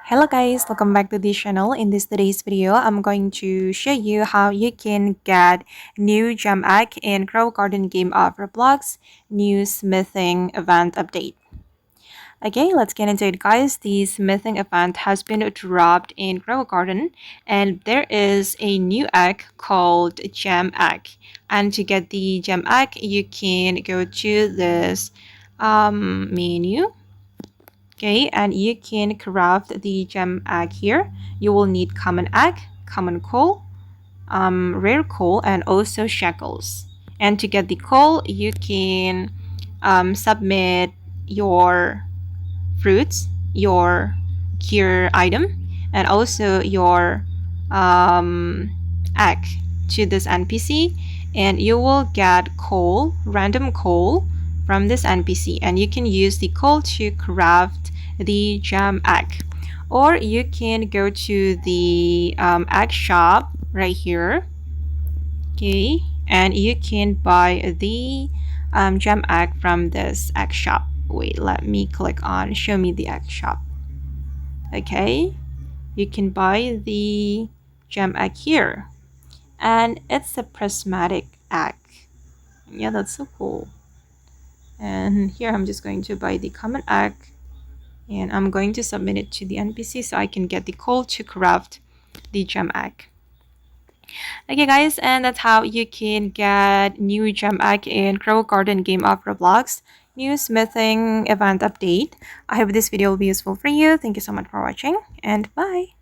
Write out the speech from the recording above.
Hello guys, welcome back to this channel. In today's video, I'm going to show you how you can get new gem egg in Grow Garden game of Roblox new smithing event update. Okay, let's get into it guys. The smithing event has been dropped in Grow Garden and there is a new egg called gem egg. And to get the gem egg, you can go to this menu. Okay, and you can craft the gem egg here. You will need common egg, common coal, rare coal, and also shekels. And to get the coal, you can submit your fruits, your gear item, and also your egg to this NPC, and you will get coal, random coal from this NPC, and you can use the coal to craft the gem egg. Or you can go to the egg shop right here, okay, and you can buy the gem egg from this egg shop. Wait, let me click on show me the egg shop. Okay, you can buy the gem egg here, and it's a prismatic egg. Yeah, that's so cool. And here I'm just going to buy the common egg, and I'm going to submit it to the NPC so I can get the coal to craft the gem egg. Okay guys, and that's how you can get new gem egg in Grow Garden game of Roblox new smithing event update. I hope this video will be useful for you. Thank you so much for watching, and bye.